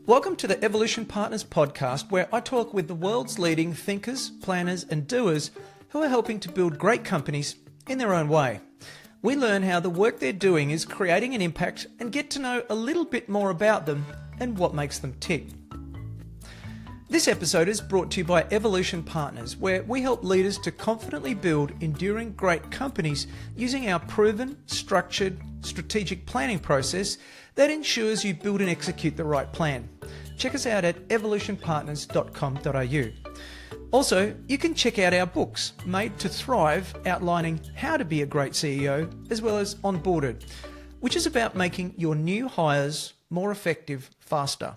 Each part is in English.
Welcome to the Evolution Partners podcast, where I talk with the world's leading thinkers, planners, and doers who are helping to build great companies in their own way. We learn how the work they're doing is creating an impact and get to know a little bit more about them and what makes them tick. This episode is brought to you by Evolution Partners, where we help leaders to confidently build enduring great companies using our proven, structured, strategic planning process that ensures you build and execute the right plan. Check us out at evolutionpartners.com.au. Also, you can check out our books, Made to Thrive, outlining how to be a great CEO, as well as Onboarded, which is about making your new hires more effective faster.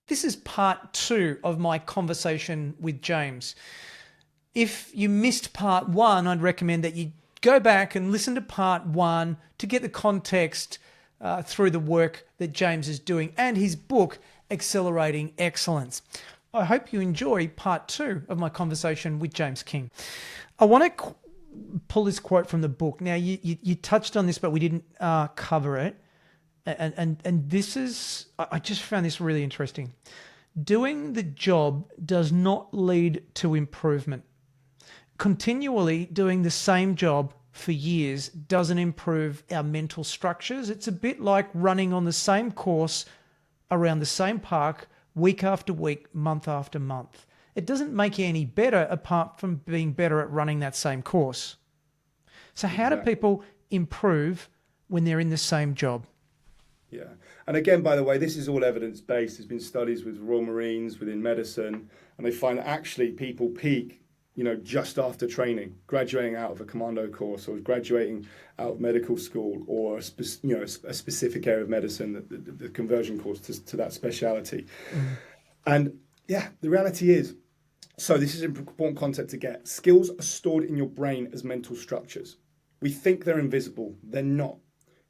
This is part 2 of my conversation with James. If you missed part 1, I'd recommend that you go back and listen to part 1 to get the context through the work that James is doing and his book, Accelerating Excellence. I hope you enjoy part 2 of my conversation with James King. I want to pull this quote from the book. Now, you touched on this, but we didn't cover it. And this is, I just found this really interesting. Doing the job does not lead to improvement. Continually doing the same job for years doesn't improve our mental structures. It's a bit like running on the same course around the same park week after week, month after month. It doesn't make you any better apart from being better at running that same course. So how do people improve when they're in the same job? Yeah. And again, by the way, this is all evidence-based. There's been studies with Royal Marines, within medicine, and they find that actually people peak, just after training, graduating out of a commando course or graduating out of medical school or a specific area of medicine, the conversion course to that speciality. And yeah, the reality is, so this is an important concept to get. Skills are stored in your brain as mental structures. We think they're invisible. They're not.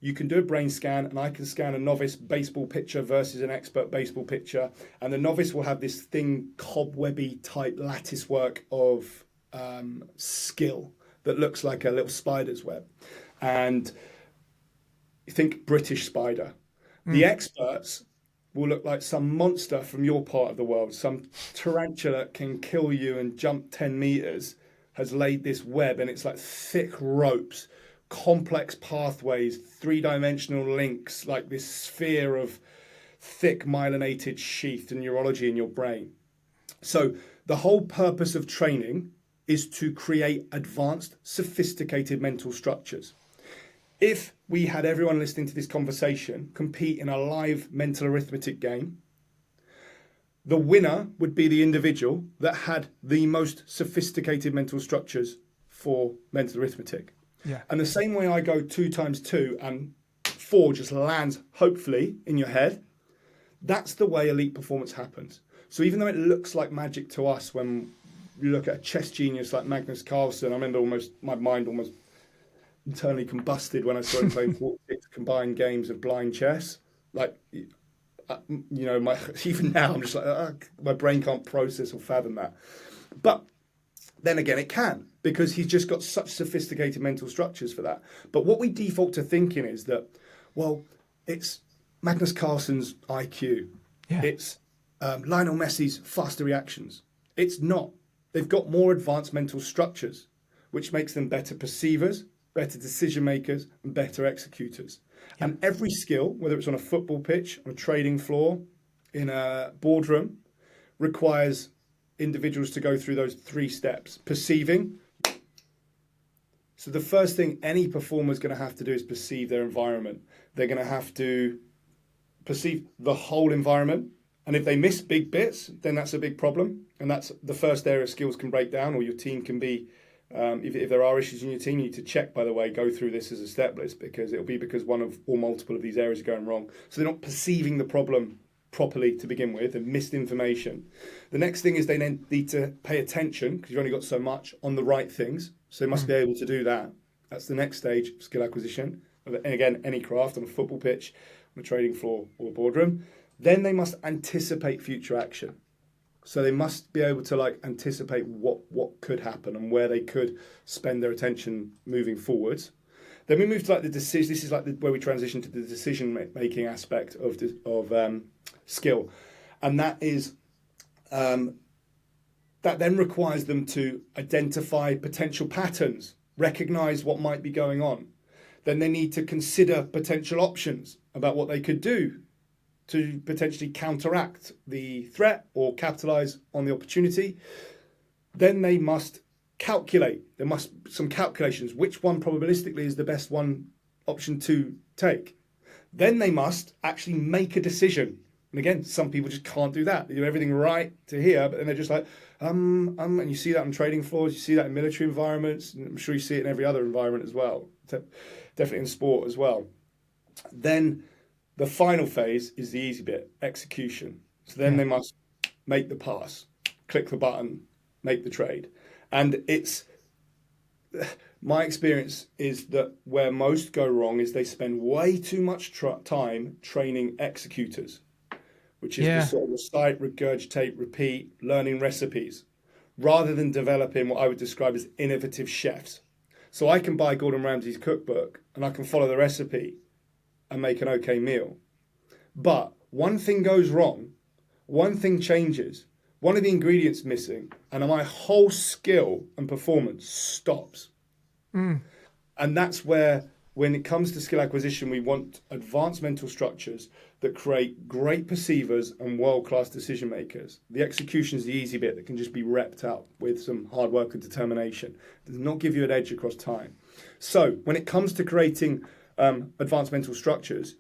You can do a brain scan, and I can scan a novice baseball pitcher versus an expert baseball pitcher, and the novice will have this thin, cobwebby type lattice work of skill that looks like a little spider's web. And you think British spider. The experts will look like some monster from your part of the world. Some tarantula can kill you and jump 10 meters, has laid this web, and it's like thick ropes, complex pathways, three-dimensional links, like this sphere of thick myelinated sheath and neurology in your brain. So the whole purpose of training is to create advanced, sophisticated mental structures. If we had everyone listening to this conversation compete in a live mental arithmetic game, the winner would be the individual that had the most sophisticated mental structures for mental arithmetic. Yeah. And the same way I go 2 times 2 and 4 just lands, hopefully, in your head, that's the way elite performance happens. So even though it looks like magic to us when you look at a chess genius like Magnus Carlsen, I remember my mind almost internally combusted when I saw him playing 46 combined games of blind chess. Like, even now I'm just like, my brain can't process or fathom that. But then again, it can, because he's just got such sophisticated mental structures for that. But what we default to thinking is that, well, it's Magnus Carlsen's IQ. Yeah. It's Lionel Messi's faster reactions. It's not. They've got more advanced mental structures, which makes them better perceivers, better decision makers, and better executors. Yeah. And every skill, whether it's on a football pitch, on a trading floor, in a boardroom, requires individuals to go through those 3 steps. Perceiving. So the first thing any performer is going to have to do is perceive their environment. They're going to have to perceive the whole environment. And if they miss big bits, then that's a big problem. And that's the first area skills can break down, or your team can be, if there are issues in your team, you need to check, by the way, go through this as a step list, because it'll be because one of or multiple of these areas are going wrong. So they're not perceiving the problem properly to begin with, and missed information. The next thing is they then need to pay attention, because you've only got so much, on the right things. So they must be able to do that. That's the next stage of skill acquisition. And again, any craft, on a football pitch, on a trading floor, or a boardroom. Then they must anticipate future action. So they must be able to anticipate what could happen and where they could spend their attention moving forwards. Then we move to the decision. This is where we transition to the decision making aspect of skill. And that is, that then requires them to identify potential patterns, recognize what might be going on. Then they need to consider potential options about what they could do to potentially counteract the threat or capitalize on the opportunity. Then they must calculate. There must some calculations. Which one probabilistically is the best option to take? Then they must actually make a decision. And again, some people just can't do that. They do everything right to here, but then they're just like, and you see that on trading floors, you see that in military environments, and I'm sure you see it in every other environment as well, definitely in sport as well. Then the final phase is the easy bit, execution. So then they must make the pass, click the button, make the trade. And it's, my experience is that where most go wrong is they spend way too much time training executors, which is the sort of recite, regurgitate, repeat, learning recipes, rather than developing what I would describe as innovative chefs. So I can buy Gordon Ramsay's cookbook and I can follow the recipe and make an okay meal. But one thing goes wrong, one thing changes, one of the ingredients missing, and my whole skill and performance stops. And that's where, when it comes to skill acquisition, we want advanced mental structures that create great perceivers and world-class decision makers. The execution is the easy bit that can just be repped out with some hard work and determination. It does not give you an edge across time. So when it comes to creating advanced mental structures,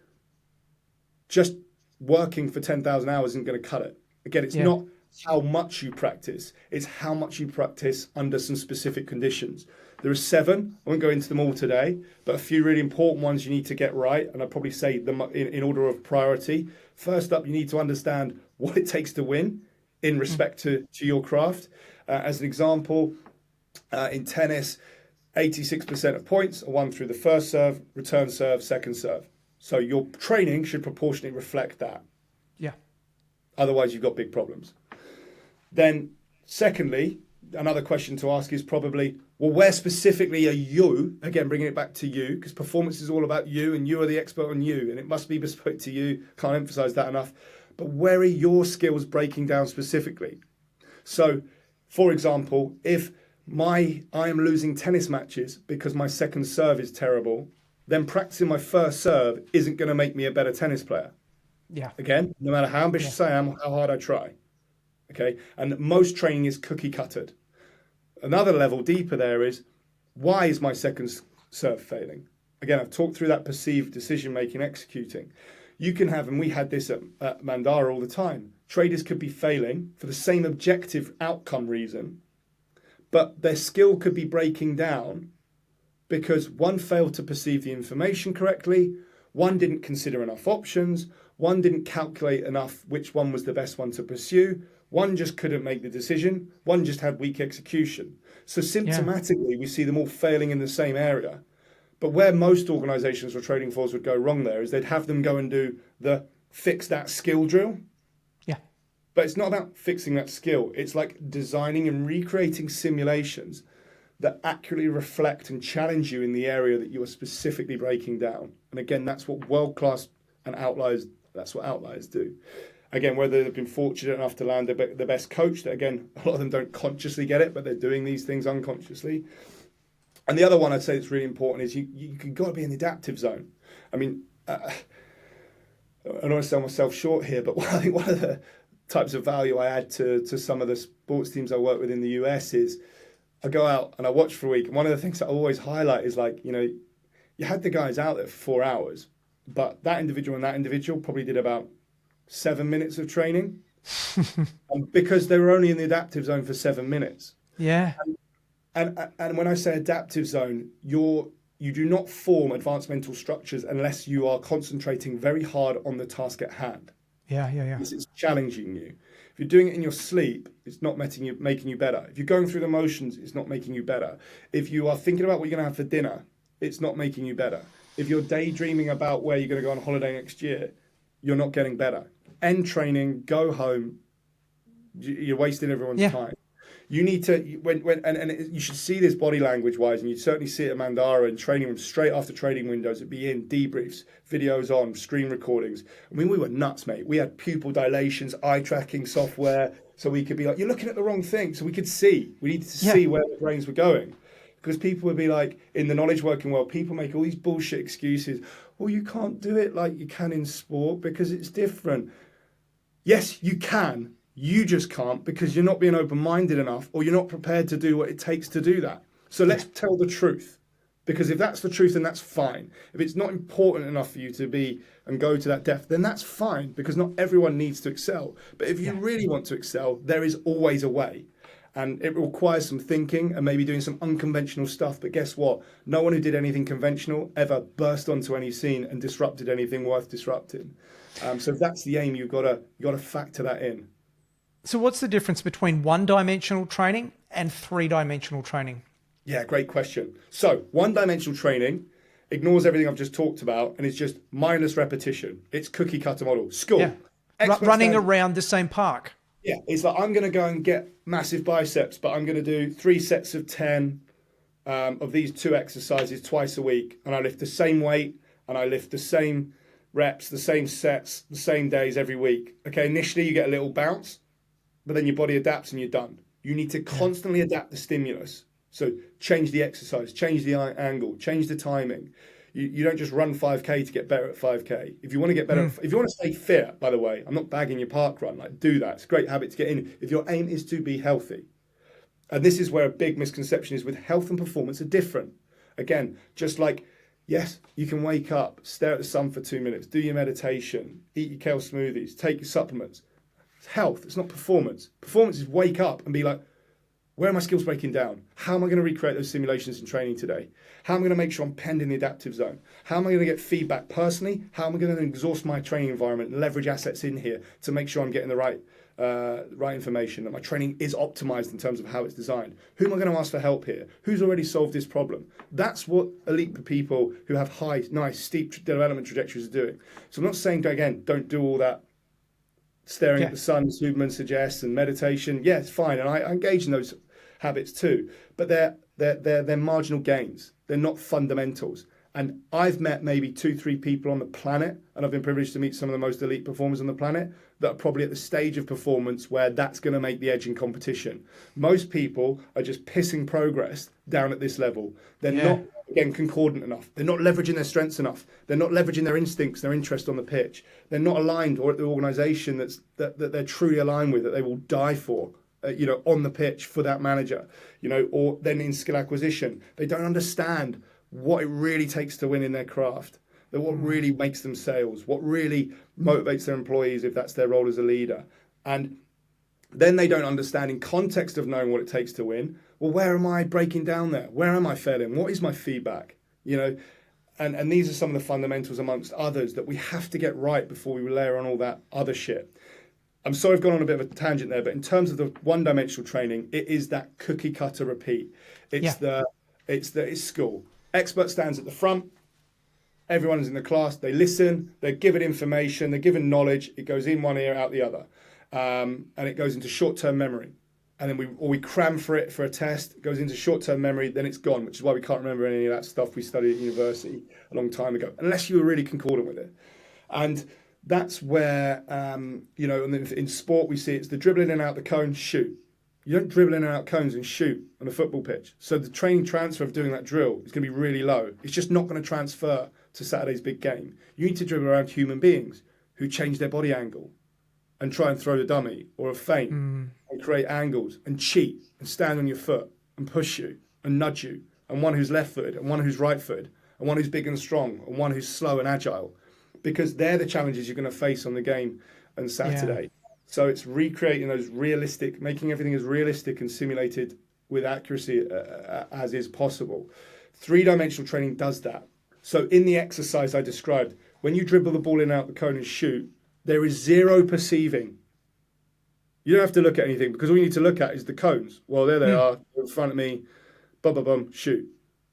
just working for 10,000 hours isn't going to cut it. Again, it's not how much you practice, it's how much you practice under some specific conditions. There are 7. I won't go into them all today, but a few really important ones you need to get right. And I'd probably say them in order of priority. First up, you need to understand what it takes to win in respect to your craft. As an example, in tennis, 86% of points are won through the first serve, return serve, second serve. So your training should proportionally reflect that. Yeah. Otherwise, you've got big problems. Then, secondly, another question to ask is probably, well, where specifically are you? Again, bringing it back to you, because performance is all about you, and you are the expert on you, and it must be bespoke to you. Can't emphasize that enough. But where are your skills breaking down specifically? So, for example, if I am losing tennis matches because my second serve is terrible, then practicing my first serve isn't going to make me a better tennis player. Yeah. Again, no matter how ambitious I am, how hard I try. Okay, and most training is cookie cuttered. Another level deeper there is, why is my second serve failing? Again, I've talked through that perceived decision making, executing. You can have, and we had this at Mandara all the time, traders could be failing for the same objective outcome reason, but their skill could be breaking down because one failed to perceive the information correctly, one didn't consider enough options, one didn't calculate enough which one was the best one to pursue, one just couldn't make the decision, one just had weak execution. So symptomatically, we see them all failing in the same area. But where most organizations or trading floors would go wrong there is they'd have them go and do the fix that skill drill. Yeah. But it's not about fixing that skill. It's like designing and recreating simulations that accurately reflect and challenge you in the area that you are specifically breaking down. And again, that's what world-class and outliers, that's what outliers do. Again, whether they've been fortunate enough to land the best coach, that again, a lot of them don't consciously get it, but they're doing these things unconsciously. And the other one I'd say that's really important is you've got to be in the adaptive zone. I mean, I don't want to sell myself short here, but I think one of the types of value I add to some of the sports teams I work with in the US is I go out and I watch for a week. And one of the things that I always highlight is like, you had the guys out there for 4 hours, but that individual and that individual probably did about 7 minutes of training because they were only in the adaptive zone for 7 minutes. Yeah. And when I say adaptive zone, you do not form advanced mental structures unless you are concentrating very hard on the task at hand. Yeah. It's challenging you. If you're doing it in your sleep, it's not making you better. If you're going through the motions, it's not making you better. If you are thinking about what you're going to have for dinner, it's not making you better. If you're daydreaming about where you're going to go on holiday next year, you're not getting better. End training, go home, you're wasting everyone's time. You need to you should see this body language wise, and you certainly see it at Mandara in training rooms straight after training windows. It'd be in debriefs, videos on, screen recordings. I mean, we were nuts, mate. We had pupil dilations, eye tracking software, so we could be like, "You're looking at the wrong thing." So we could see. We needed to see where the brains were going, because people would be like, in the knowledge working world, people make all these bullshit excuses. Well, you can't do it like you can in sport because it's different. Yes, you can. You just can't because you're not being open-minded enough, or you're not prepared to do what it takes to do that. So let's tell the truth, because if that's the truth, then that's fine. If it's not important enough for you to be and go to that depth, then that's fine, because not everyone needs to excel. But if you really want to excel, there is always a way. And it requires some thinking and maybe doing some unconventional stuff. But guess what? No one who did anything conventional ever burst onto any scene and disrupted anything worth disrupting. So that's the aim. You've got to factor that in. So what's the difference between one-dimensional training and three-dimensional training? Yeah, great question. So one-dimensional training ignores everything I've just talked about, and it's just mindless repetition. It's cookie cutter model. School. Running around the same park. Yeah, it's like, I'm going to go and get massive biceps, but I'm going to do 3 sets of 10 of these 2 exercises twice a week. And I lift the same weight, and I lift the same reps, the same sets, the same days every week. Okay, initially you get a little bounce, but then your body adapts and you're done. You need to constantly adapt the stimulus. So change the exercise, change the angle, change the timing. You don't just run 5K to get better at 5K. If you want to get better, if you want to stay fit, by the way, I'm not bagging your park run, like, do that. It's a great habit to get in. If your aim is to be healthy. And this is where a big misconception is, with health and performance are different. Again, just like, yes, you can wake up, stare at the sun for 2 minutes, do your meditation, eat your kale smoothies, take your supplements. It's health, it's not performance. Performance is wake up and be like, where are my skills breaking down? How am I going to recreate those simulations in training today? How am I going to make sure I'm penned in the adaptive zone? How am I going to get feedback personally? How am I going to exhaust my training environment and leverage assets in here to make sure I'm getting the right information, that my training is optimized in terms of how it's designed? Who am I going to ask for help here? Who's already solved this problem? That's what elite people who have high, nice, steep development trajectories are doing. So I'm not saying, again, don't do all that staring at the sun, Huberman suggests, and meditation. Yeah, it's fine, and I engage in those habits too. But they're marginal gains. They're not fundamentals. And I've met maybe 2-3 people on the planet, and I've been privileged to meet some of the most elite performers on the planet, that are probably at the stage of performance where that's going to make the edge in competition. Most people are just pissing progress down at this level. They're not, again, concordant enough. They're not leveraging their strengths enough. They're not leveraging their instincts, their interest on the pitch. They're not aligned, or at the organisation that they're truly aligned with, that they will die for. On the pitch for that manager, or then in skill acquisition. They don't understand what it really takes to win in their craft, that what really makes them sales, what really motivates their employees if that's their role as a leader. And then they don't understand, in context of knowing what it takes to win, well, where am I breaking down there? Where am I failing? What is my feedback? And these are some of the fundamentals amongst others that we have to get right before we layer on all that other shit. I'm sorry I've gone on a bit of a tangent there, but in terms of the one-dimensional training, it is that cookie cutter repeat. It's school. Expert stands at the front. Everyone is in the class. They listen. They're given information. They're given knowledge. It goes in one ear, out the other, and it goes into short-term memory. And then we cram for it for a test. It goes into short-term memory. Then it's gone, which is why we can't remember any of that stuff we studied at university a long time ago, unless you were really concordant with it. And that's where, in sport we see it's the dribble in and out the cone, shoot. You don't dribble in and out cones and shoot on a football pitch. So the training transfer of doing that drill is going to be really low. It's just not going to transfer to Saturday's big game. You need to dribble around human beings who change their body angle and try and throw the dummy or a feint and create angles and cheat and stand on your foot and push you and nudge you, and one who's left-footed and one who's right-footed and one who's big and strong and one who's slow and agile. Because they're the challenges you're going to face on the game on Saturday. Yeah. So it's recreating those realistic, making everything as realistic and simulated with accuracy as is possible. Three-dimensional training does that. So in the exercise I described, when you dribble the ball in and out the cone and shoot, there is zero perceiving. You don't have to look at anything, because all you need to look at is the cones. Well, there they are in front of me. Bum, shoot.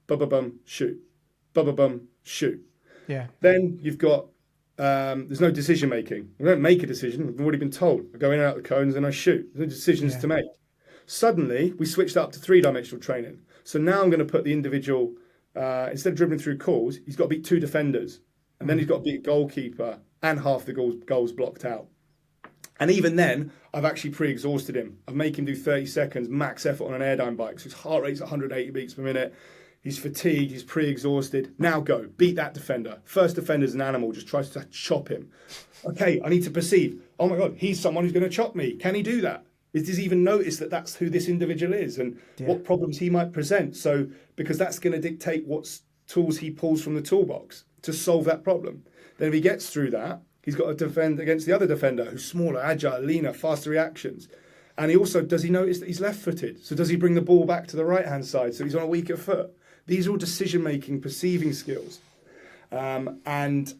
Bum, shoot. Bum, shoot. Yeah. Then you've got, there's no decision making. We don't make a decision. We've already been told. I go in and out the cones and I shoot. There's no decisions to make. Suddenly, we switched up to three-dimensional training. So now I'm going to put the individual, instead of dribbling through calls, he's got to beat 2 defenders. And then he's got to beat a goalkeeper and half the goals blocked out. And even then, I've actually pre-exhausted him. I've made him do 30 seconds, max effort on an airdyne bike. So his heart rate's 180 beats per minute. He's fatigued, he's pre-exhausted. Now go, beat that defender. First defender's an animal, just tries to chop him. Okay, I need to perceive, oh my God, he's someone who's going to chop me. Can he do that? Does he even notice that that's who this individual is and what problems he might present? So, because that's going to dictate what tools he pulls from the toolbox to solve that problem. Then if he gets through that, he's got to defend against the other defender who's smaller, agile, leaner, faster reactions. And does he notice that he's left-footed? So does he bring the ball back to the right-hand side so he's on a weaker foot? These are all decision-making, perceiving skills. And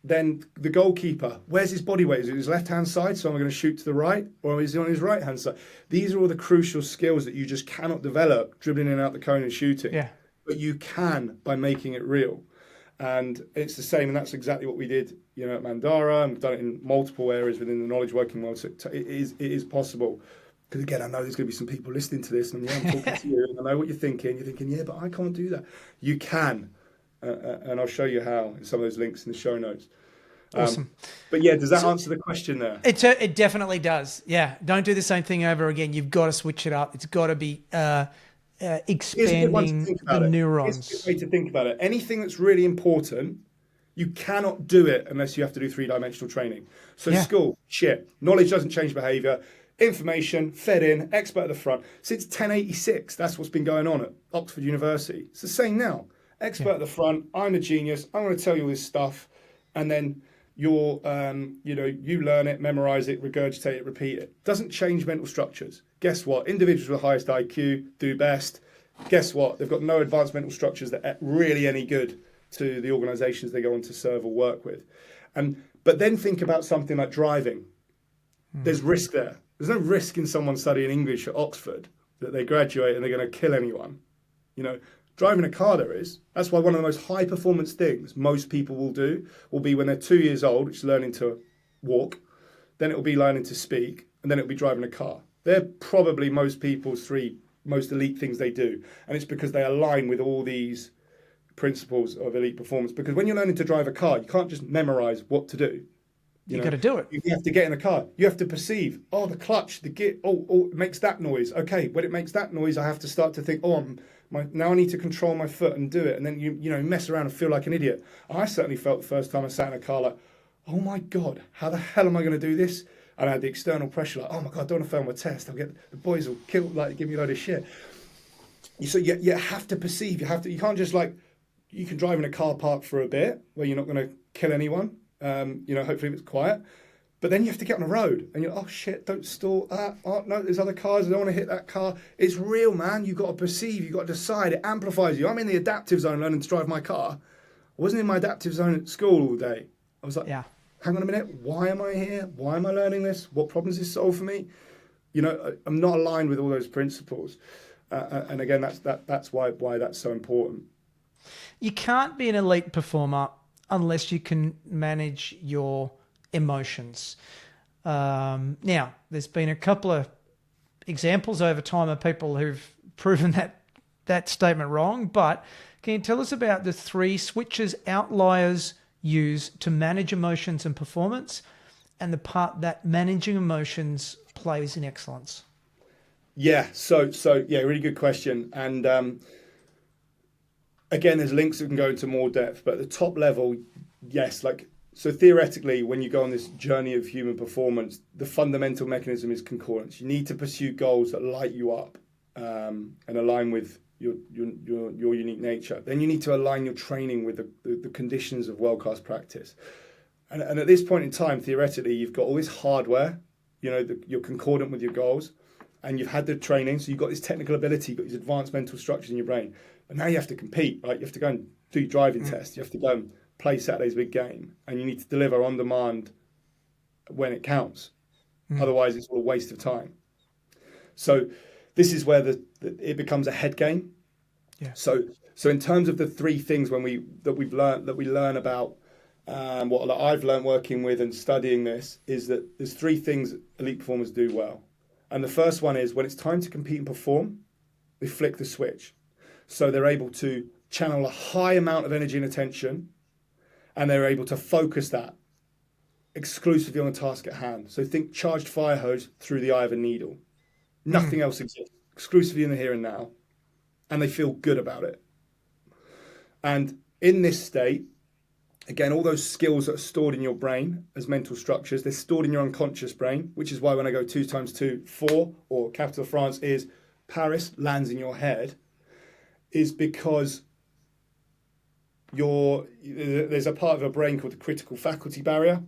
then the goalkeeper, where's his body weight? Is it his left-hand side, so I'm going to shoot to the right? Or is he on his right-hand side? These are all the crucial skills that you just cannot develop dribbling in and out the cone and shooting. Yeah. But you can by making it real. And it's the same, and that's exactly what we did, at Mandara, and we've done it in multiple areas within the knowledge working world. So it is possible. Because again, I know there's going to be some people listening to this, and I'm talking to you, and I know what you're thinking. You're thinking, yeah, but I can't do that. You can, and I'll show you how in some of those links in the show notes. Awesome. But yeah, does that answer the question there? It definitely does. Yeah, don't do the same thing over again. You've got to switch it up. It's got to be expanding the neurons. It's a good way to think about it. Anything that's really important, you cannot do it unless you have to do three-dimensional training. So school, shit. Knowledge doesn't change behaviour. Information, fed in, expert at the front. Since 1086, that's what's been going on at Oxford University. It's the same now. Expert at the front, I'm a genius, I'm going to tell you all this stuff, and then you learn it, memorize it, regurgitate it, repeat it. Doesn't change mental structures. Guess what? Individuals with the highest IQ do best. Guess what? They've got no advanced mental structures that are really any good to the organizations they go on to serve or work with. But then think about something like driving. There's risk there. There's no risk in someone studying English at Oxford that they graduate and they're going to kill anyone. Driving a car there is. That's why one of the most high performance things most people will do will be when they're 2 years old, which is learning to walk, then it will be learning to speak, and then it will be driving a car. They're probably most people's 3 most elite things they do. And it's because they align with all these principles of elite performance. Because when you're learning to drive a car, you can't just memorize what to do. You got to do it. You have to get in the car. You have to perceive, the clutch, the gear, it makes that noise. Okay, when it makes that noise, I have to start to think, now I need to control my foot and do it. And then you mess around and feel like an idiot. I certainly felt the first time I sat in a car like, oh my God, how the hell am I going to do this? And I had the external pressure like, oh my God, I don't want to fail my test. The boys will give me a load of shit. So you have to perceive. You can't just you can drive in a car park for a bit where you're not going to kill anyone. Hopefully if it's quiet. But then you have to get on the road and you're, oh shit, don't stall. No, there's other cars. I don't want to hit that car. It's real, man. You've got to perceive. You've got to decide. It amplifies you. I'm in the adaptive zone learning to drive my car. I wasn't in my adaptive zone at school all day. I was like, hang on a minute. Why am I here? Why am I learning this? What problems does this solve for me? I'm not aligned with all those principles. And again, that's why that's so important. You can't be an elite performer unless you can manage your emotions. Now, there's been a couple of examples over time of people who've proven that statement wrong, but can you tell us about the 3 switches outliers use to manage emotions and performance, and the part that managing emotions plays in excellence? Yeah, so really good question. And again, there's links that can go into more depth, but at the top level, yes, so theoretically, when you go on this journey of human performance, the fundamental mechanism is concordance. You need to pursue goals that light you up and align with your unique nature. Then you need to align your training with the conditions of world-class practice. And at this point in time, theoretically, you've got all this hardware, you're concordant with your goals, and you've had the training, so you've got this technical ability, you've got these advanced mental structures in your brain. But now you have to compete, right? You have to go and do your driving test. You have to go and play Saturday's big game, and you need to deliver on demand when it counts. Otherwise, it's all a waste of time. So this is where it becomes a head game. Yeah. So in terms of the 3 things we learn about, what I've learned working with and studying this is that there's 3 things elite performers do well, And the first one is when it's time to compete and perform, they flick the switch. So they're able to channel a high amount of energy and attention, and they're able to focus that exclusively on the task at hand. So think charged fire hose through the eye of a needle. Nothing else exists, exclusively in the here and now. And they feel good about it. And in this state, again, all those skills that are stored in your brain as mental structures, they're stored in your unconscious brain, which is why when I go 2 times 2, 4, or capital France is Paris lands in your head, is because there's a part of your brain called the critical faculty barrier,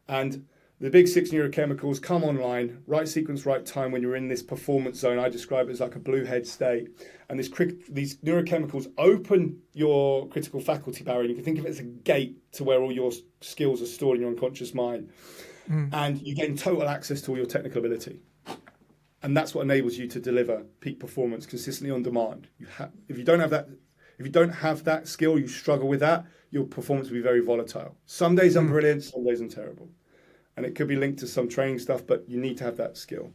and the big 6 neurochemicals come online, right sequence, right time, when you're in this performance zone. I describe it as like a blue head state. And these neurochemicals open your critical faculty barrier. And you can think of it as a gate to where all your skills are stored in your unconscious mind. And you gain total access to all your technical ability. And that's what enables you to deliver peak performance consistently on demand. If you don't have that skill, you struggle with that, your performance will be very volatile. Some days I'm brilliant, some days I'm terrible. And it could be linked to some training stuff, but you need to have that skill.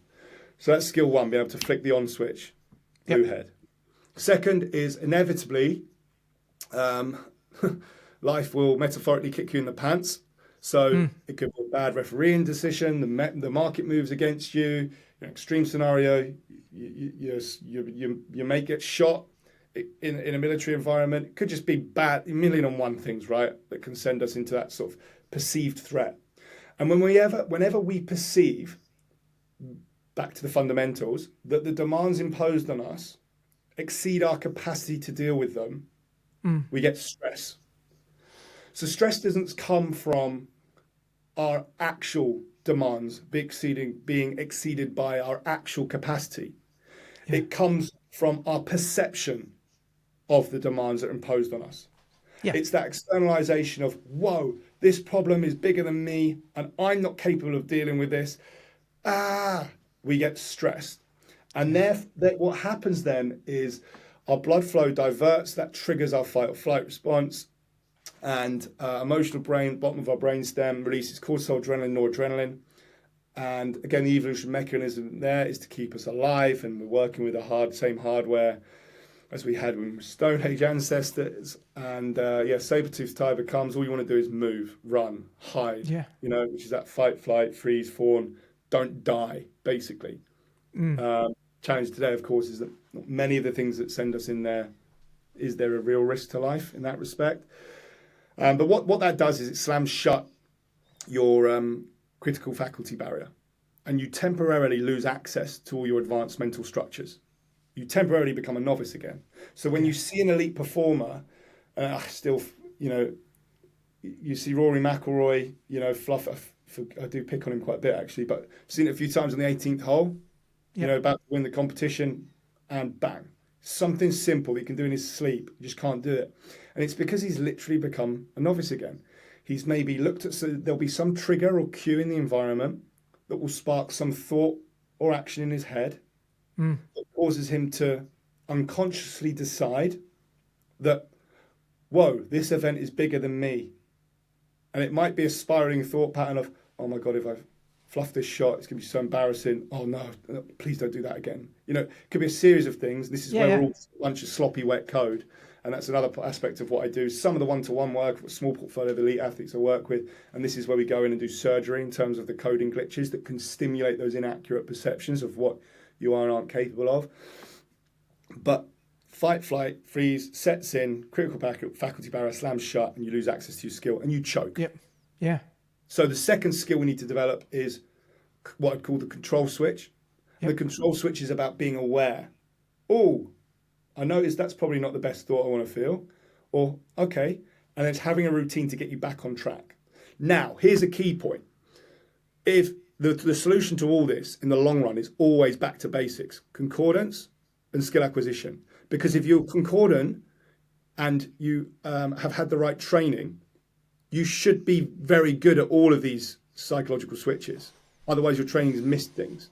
So that's skill 1, being able to flick the on switch, blue head. Second is inevitably, life will metaphorically kick you in the pants. So it could be a bad refereeing decision, the market moves against you, an extreme scenario, your mate gets shot in a military environment. It could just be bad, 1,000,001 things, right, that can send us into that sort of perceived threat. And whenever we perceive, back to the fundamentals, that the demands imposed on us exceed our capacity to deal with them, we get stress. So stress doesn't come from our actual demands being exceeded by our actual capacity. Yeah. It comes from our perception of the demands that are imposed on us. Yeah. It's that externalization of, whoa, this problem is bigger than me and I'm not capable of dealing with this. We get stressed. And what happens then is our blood flow diverts, that triggers our fight or flight response, and emotional brain, bottom of our brainstem, releases cortisol, adrenaline, noradrenaline. And again, the evolution mechanism there is to keep us alive, and we're working with the same hardware as we had with Stone Age ancestors. And saber-toothed tiger comes, all you want to do is move, run, hide, which is that fight, flight, freeze, fawn, don't die, basically. Challenge today, of course, is that many of the things that send us in there, is there a real risk to life in that respect? But what that does is it slams shut your critical faculty barrier, and you temporarily lose access to all your advanced mental structures. You temporarily become a novice again. So when you see an elite performer, you see Rory McIlroy, fluff. I do pick on him quite a bit actually, but I've seen it a few times on the 18th hole. About to win the competition, and bang, something simple he can do in his sleep. He just can't do it. And it's because he's literally become a novice again. He's maybe looked at, so there'll be some trigger or cue in the environment that will spark some thought or action in his head that causes him to unconsciously decide that, whoa, this event is bigger than me. And it might be a spiraling thought pattern of, oh my God, if I fluff this shot, it's going to be so embarrassing. Oh no, please don't do that again. It could be a series of things. This is where we're all a bunch of sloppy, wet code. And that's another aspect of what I do. Some of the one-to-one work, small portfolio of elite athletes I work with, and this is where we go in and do surgery in terms of the coding glitches that can stimulate those inaccurate perceptions of what you are and aren't capable of. But fight, flight, freeze sets in, critical faculty barrier slams shut, and you lose access to your skill, and you choke. Yep. Yeah. So the second skill we need to develop is what I'd call the control switch. Yep. The control switch is about being aware. Oh, I noticed that's probably not the best thought I want to feel. Or, okay, and it's having a routine to get you back on track. Now, here's a key point. If the solution to all this in the long run is always back to basics, concordance and skill acquisition. Because if you're concordant and you have had the right training, you should be very good at all of these psychological switches. Otherwise, your training has missed things.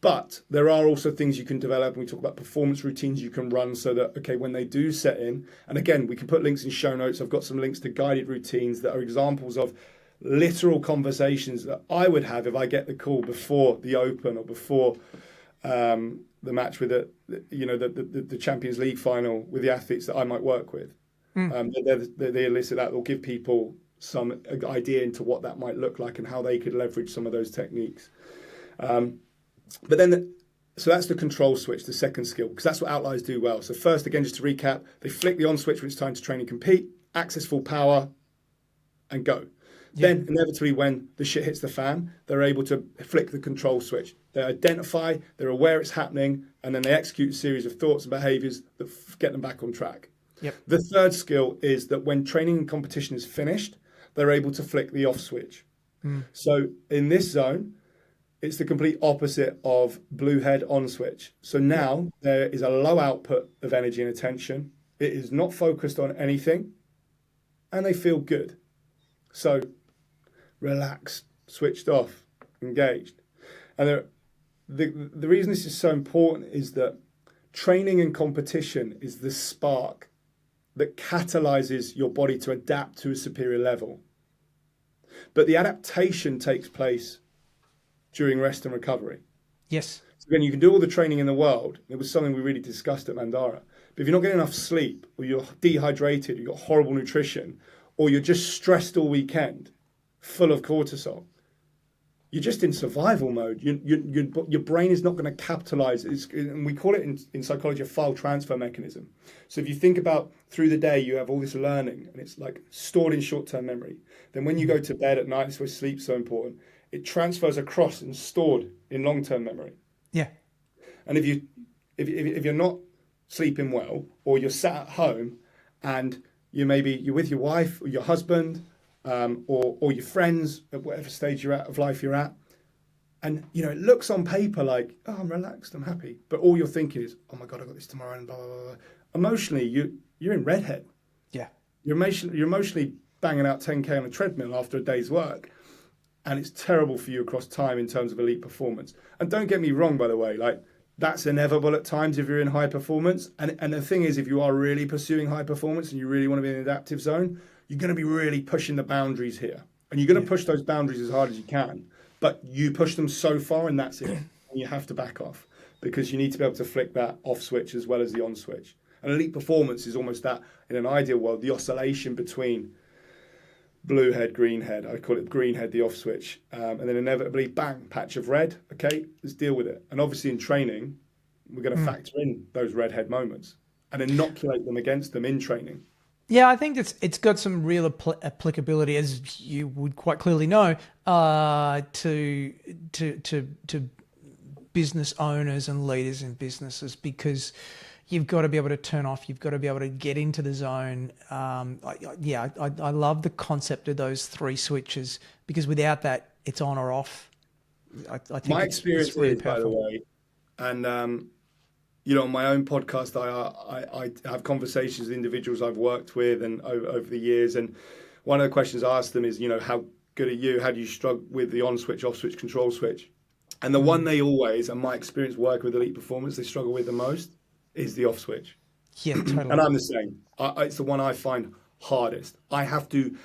But there are also things you can develop. We talk about performance routines you can run so that, okay, when they do set in, and again, we can put links in show notes. I've got some links to guided routines that are examples of literal conversations that I would have if I get the call before the Open or before the match with the Champions League final with the athletes that I might work with. They elicit that. They'll give people some idea into what that might look like and how they could leverage some of those techniques. So that's the control switch, the second skill, because that's what outliers do well. So first, again, just to recap, they flick the on switch when it's time to train and compete, access full power, and go. Yeah. Then, inevitably, when the shit hits the fan, they're able to flick the control switch. They identify, they're aware it's happening, and then they execute a series of thoughts and behaviours that get them back on track. Yep. The third skill is that when training and competition is finished, they're able to flick the off switch. So in this zone, it's the complete opposite of blue head on switch. So now there is a low output of energy and attention. It is not focused on anything, and they feel good. So relaxed, switched off, engaged. And the reason this is so important is that training and competition is the spark that catalyzes your body to adapt to a superior level. But the adaptation takes place during rest and recovery. Yes. So again, you can do all the training in the world. It was something we really discussed at Mandara. But if you're not getting enough sleep, or you're dehydrated, you've got horrible nutrition, or you're just stressed all weekend, full of cortisol, you're just in survival mode. Your brain is not going to capitalize. And we call it in psychology a file transfer mechanism. So if you think about through the day, you have all this learning and it's like stored in short-term memory. Then when you go to bed at night, that's why sleep's so important. It transfers across and stored in long-term memory. Yeah. And if you're not sleeping well, or you're sat at home and you're with your wife or your husband, or your friends at whatever stage of life you're at, and it looks on paper like, oh, I'm relaxed, I'm happy, but all you're thinking is, oh my god, I got this tomorrow, and blah blah blah. Emotionally, you're in redhead. Yeah. You're emotionally banging out 10k on a treadmill after a day's work, and it's terrible for you across time in terms of elite performance. And don't get me wrong, by the way, like that's inevitable at times if you're in high performance. And the thing is, if you are really pursuing high performance and you really want to be in an adaptive zone, you're going to be really pushing the boundaries here. And you're going to push those boundaries as hard as you can. But you push them so far and that's it. And you have to back off because you need to be able to flick that off switch as well as the on switch. And elite performance is almost that, in an ideal world, the oscillation between blue head, green head. I call it green head, the off switch. And then inevitably, bang, patch of red. Okay, let's deal with it. And obviously in training, we're going to factor in those red head moments and inoculate them against them in training. Yeah, I think it's got some real applicability, as you would quite clearly know, to business owners and leaders in businesses, because you've got to be able to turn off. You've got to be able to get into the zone. I love the concept of those three switches, because without that, it's on or off. I think my experience it's really is, by the way, and on my own podcast, I have conversations with individuals I've worked with and over the years. And one of the questions I ask them is, how good are you? How do you struggle with the on switch, off switch, control switch? And the one they always, and my experience working with elite performance, they struggle with the most is the off switch. Yeah, totally. And I'm the same. It's the one I find hardest. I have to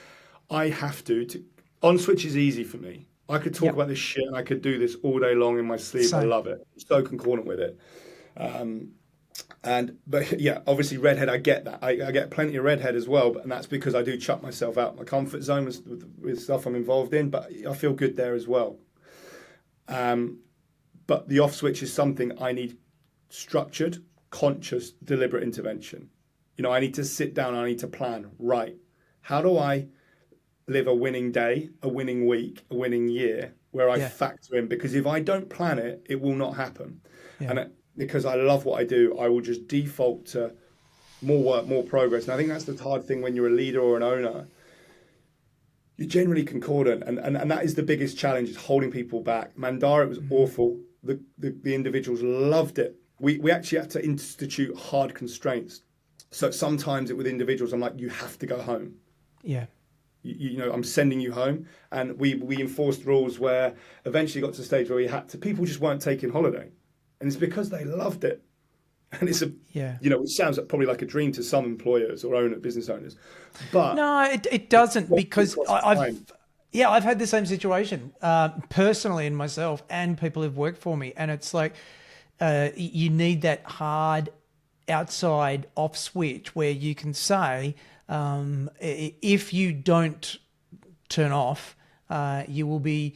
on switch is easy for me. I could talk about this shit and I could do this all day long in my sleep. Same. I love it. I'm so concordant with it. But yeah, obviously redhead, I get that. I get plenty of redhead as well, and that's because I do chuck myself out my comfort zone with stuff I'm involved in, but I feel good there as well. But the off switch is something I need structured, conscious, deliberate intervention. I need to sit down, I need to plan, right, how do I live a winning day, a winning week, a winning year, where I factor in, because if I don't plan it, it will not happen. And because I love what I do, I will just default to more work, more progress. And I think that's the hard thing when you're a leader or an owner. You're generally concordant, and that is the biggest challenge, is holding people back. Mandara, it was awful. The individuals loved it. We actually had to institute hard constraints. So sometimes with individuals, I'm like, you have to go home. Yeah. I'm sending you home. And we enforced rules where eventually got to the stage where people just weren't taking holiday. And it's because they loved it. And it's it sounds probably like a dream to some employers or business owners. But no, it doesn't, because Yeah, I've had the same situation personally in myself and people who've worked for me. And it's like you need that hard outside off switch where you can say, if you don't turn off, you will be,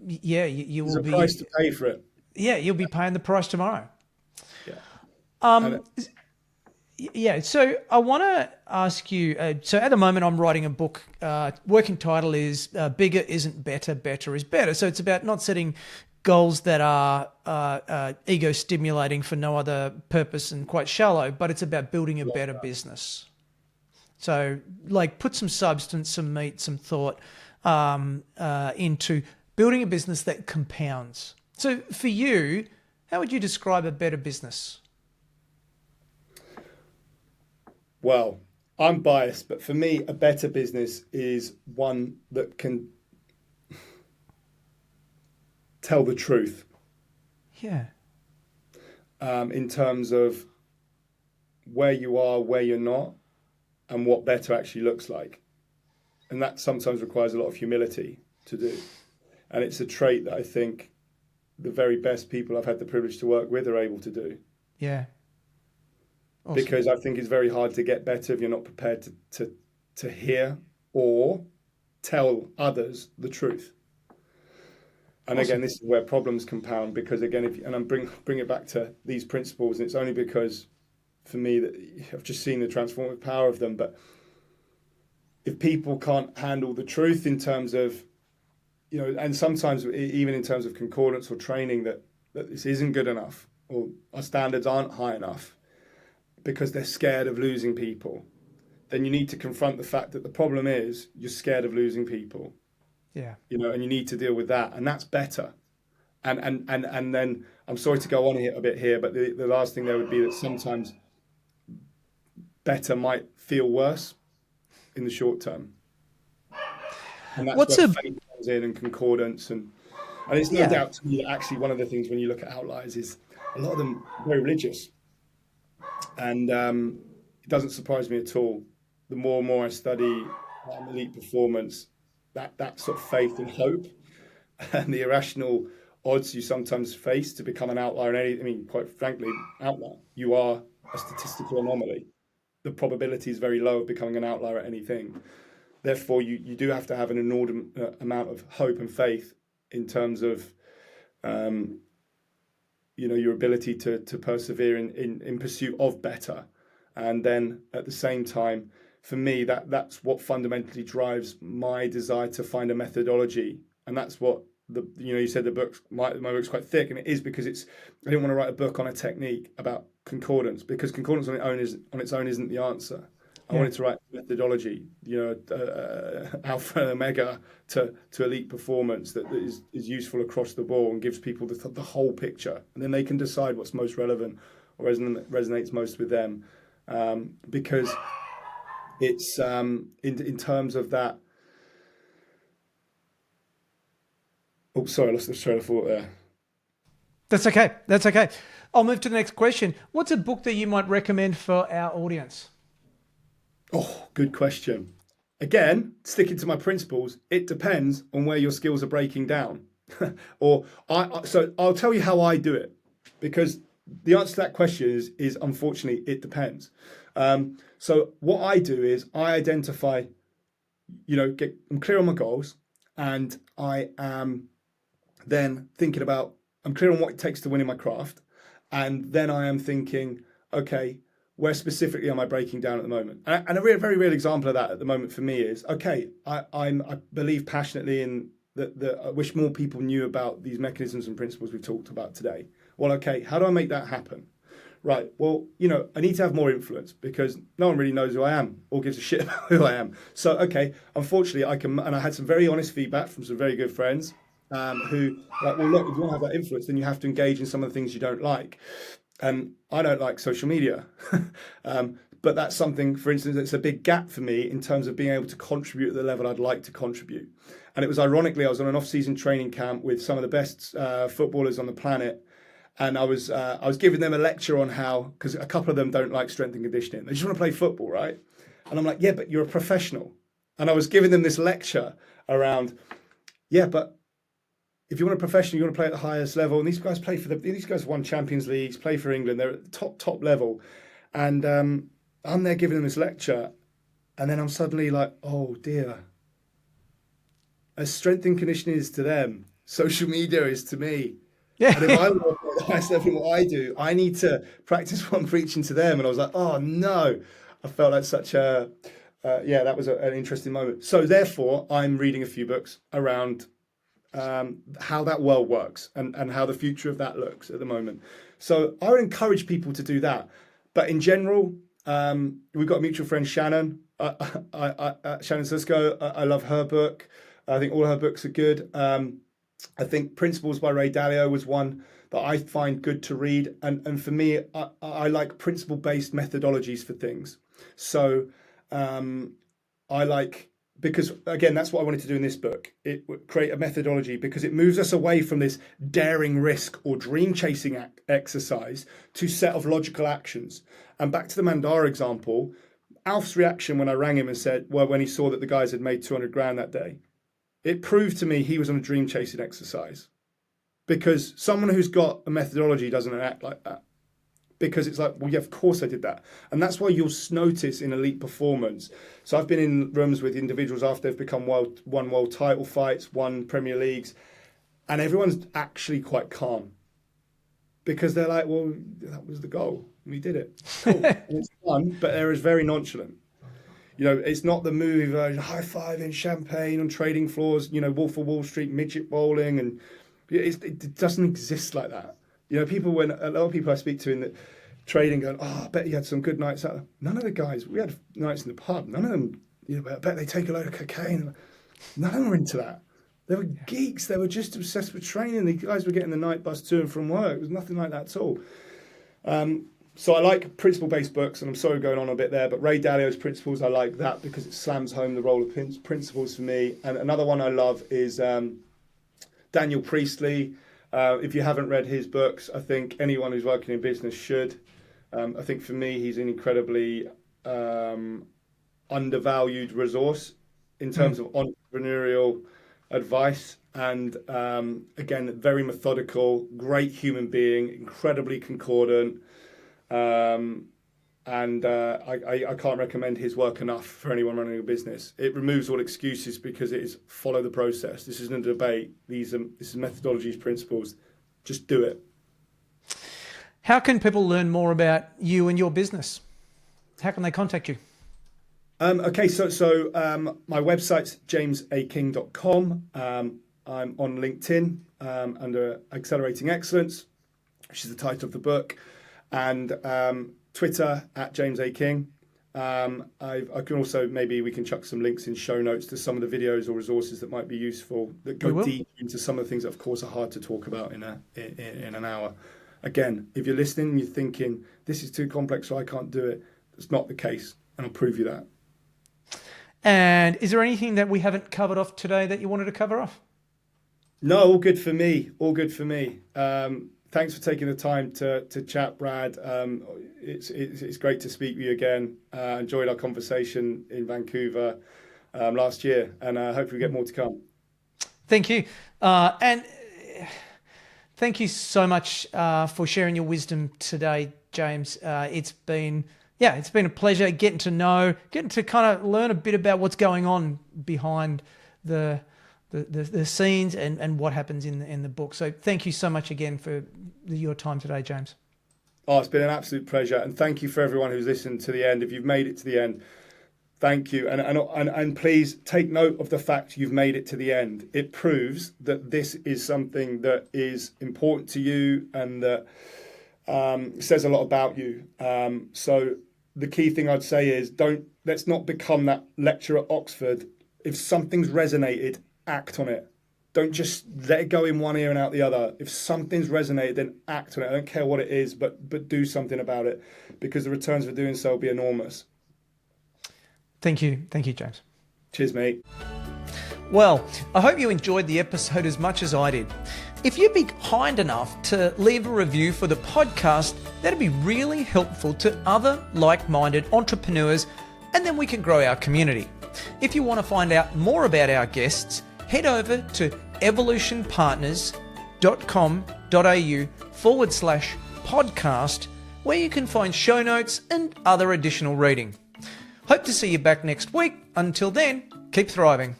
yeah, you There's will a price be, to pay for it. yeah, you'll be paying the price tomorrow. Yeah. And Um, Yeah, so I want to ask you. So at the moment, I'm writing a book. Working title is "Bigger Isn't Better, Better is Better." So it's about not setting goals that are ego stimulating for no other purpose and quite shallow, but it's about building a better business. So, like, put some substance, some meat, some thought into building a business that compounds. So, for you, how would you describe a better business? well, I'm biased, but for me, a better business is one that can tell the truth Yeah, in terms of where you are, where you're not, and what better actually looks like. And that sometimes requires a lot of humility to do. And it's a trait that I think the very best people I've had the privilege to work with are able to do. yeah, awesome. Because I think it's very hard to get better if you're not prepared to hear or tell others the truth. And Awesome. again, this is where problems compound because again, and I'm bring it back to these principles, and it's only because for me that I've just seen the transformative power of them. But if people can't handle the truth in terms of, and sometimes even in terms of concordance or training, that this isn't good enough or our standards aren't high enough because they're scared of losing people, then you need to confront the fact that the problem is you're scared of losing people. Yeah. And you need to deal with that, and that's better. And then I'm sorry to go on here a bit here, but the last thing there would be that sometimes better might feel worse in the short term, and that's What's where a faith comes in and concordance, and it's no yeah? doubt to me that actually one of the things when you look at outliers is a lot of them are very religious, and it doesn't surprise me at all. The more and more I study elite performance, that sort of faith and hope and the irrational odds you sometimes face to become an outlier in any, I mean, quite frankly, outlier. You are a statistical anomaly. The probability is very low of becoming an outlier at anything. Therefore, you do have to have an inordinate amount of hope and faith in terms of, your ability to persevere in pursuit of better. And then at the same time, for me, that's what fundamentally drives my desire to find a methodology, and that's what you said the book's my book's quite thick, and it is because I didn't want to write a book on a technique about concordance because concordance on its own isn't the answer. I Yeah. wanted to write methodology, alpha and omega to elite performance that is useful across the board and gives people the whole picture, and then they can decide what's most relevant or resonates most with them, because it's in terms of that. Oh, sorry, I lost the train of thought there. That's okay. That's okay. I'll move to the next question. What's a book that you might recommend for our audience? Oh, good question. Again, sticking to my principles, it depends on where your skills are breaking down. So I'll tell you how I do it, because the answer to that question is unfortunately it depends. So what I do is I identify, I'm clear on my goals, and I am then thinking about, I'm clear on what it takes to win in my craft, and then I am thinking, okay, where specifically am I breaking down at the moment? And a very real example of that at the moment for me is, okay, I believe passionately in that I wish more people knew about these mechanisms and principles we've talked about today. Well, okay, how do I make that happen? Right, well, I need to have more influence because no one really knows who I am or gives a shit about who I am. So, okay, unfortunately, and I had some very honest feedback from some very good friends who, like, well, look, if you want to have that influence, then you have to engage in some of the things you don't like. And I don't like social media. But that's something, for instance, that's a big gap for me in terms of being able to contribute at the level I'd like to contribute. And it was ironically, I was on an off-season training camp with some of the best footballers on the planet. And I was giving them a lecture on how, because a couple of them don't like strength and conditioning. They just want to play football, right? And I'm like, yeah, but you're a professional. And I was giving them this lecture around, yeah, but if you want a professional, you want to play at the highest level. And these guys these guys won Champions Leagues, play for England. They're at the top level. And I'm there giving them this lecture. And then I'm suddenly like, oh dear. As strength and conditioning is to them, social media is to me. Yeah. And if I want to the highest level in what I do, I need to practice what I'm preaching to them. And I was like, oh no. I felt like such a, that was an interesting moment. So therefore, I'm reading a few books around how that world works and how the future of that looks at the moment. So I would encourage people to do that. But in general, we've got a mutual friend, Shannon. Shannon Sisko. I love her book. I think all her books are good. I think Principles by Ray Dalio was one that I find good to read. And for me, I like principle-based methodologies for things. So I like, because again, that's what I wanted to do in this book. It would create a methodology because it moves us away from this daring risk or dream chasing exercise to set of logical actions. And back to the Mandara example, Alf's reaction when I rang him and said, well, when he saw that the guys had made 200 grand that day, it proved to me he was on a dream chasing exercise, because someone who's got a methodology doesn't act like that. Because it's like, well, yeah, of course I did that. And that's why you'll notice in elite performance. So I've been in rooms with individuals after they've become won world title fights, won Premier Leagues, and everyone's actually quite calm. Because they're like, well, that was the goal. We did it. Cool. And it's fun, but they're very nonchalant. You know, it's not the movie version, high-fiving champagne on trading floors, you know, Wolf of Wall Street, midget bowling, and it doesn't exist like that. You know, a lot of people I speak to in the trading go, oh, I bet you had some good nights out. None of the guys, we had nights in the pub. None of them, you know, I bet they take a load of cocaine. None of them were into that. They were geeks. They were just obsessed with training. The guys were getting the night bus to and from work. It was nothing like that at all. So I like principle-based books, and I'm sorry going on a bit there, but Ray Dalio's Principles, I like that because it slams home the role of principles for me. And another one I love is Daniel Priestley. If you haven't read his books, I think anyone who's working in business should. I think for me, he's an incredibly undervalued resource in terms of entrepreneurial advice. And again, very methodical, great human being, incredibly concordant. I can't recommend his work enough for anyone running a business. It removes all excuses because it is follow the process. This isn't a debate. This is methodologies, principles. Just do it. How can people learn more about you and your business? How can they contact you? Okay, so my website's jamesaking.com. I'm on LinkedIn under Accelerating Excellence, which is the title of the book, and Twitter at James A. King. I can also, maybe we can chuck some links in show notes to some of the videos or resources that might be useful that go deep into some of the things that, of course, are hard to talk about in an hour. Again, if you're listening and you're thinking, this is too complex, so I can't do it, that's not the case, and I'll prove you that. And is there anything that we haven't covered off today that you wanted to cover off? No, all good for me. All good for me. Thanks for taking the time to chat, Brad. It's great to speak with you again. Enjoyed our conversation in Vancouver last year, and hopefully we get more to come. Thank you. And thank you so much for sharing your wisdom today, James. It's been a pleasure getting to kind of learn a bit about what's going on behind the scenes and what happens in the book. So thank you so much again for your time today, James. Oh, it's been an absolute pleasure, and thank you for everyone who's listened to the end. If you've made it to the end, thank you, and please take note of the fact you've made it to the end. It proves that this is something that is important to you and that says a lot about you. So the key thing I'd say is let's not become that lecturer at Oxford. If something's resonated, act on it. Don't just let it go in one ear and out the other. If something's resonated, then act on it. I don't care what it is, but do something about it, because the returns for doing so will be enormous. Thank you, James. Cheers, mate. Well, I hope you enjoyed the episode as much as I did. If you'd be kind enough to leave a review for the podcast, that'd be really helpful to other like-minded entrepreneurs, and then we can grow our community. If you want to find out more about our guests, head over to evolutionpartners.com.au/podcast, where you can find show notes and other additional reading. Hope to see you back next week. Until then, keep thriving.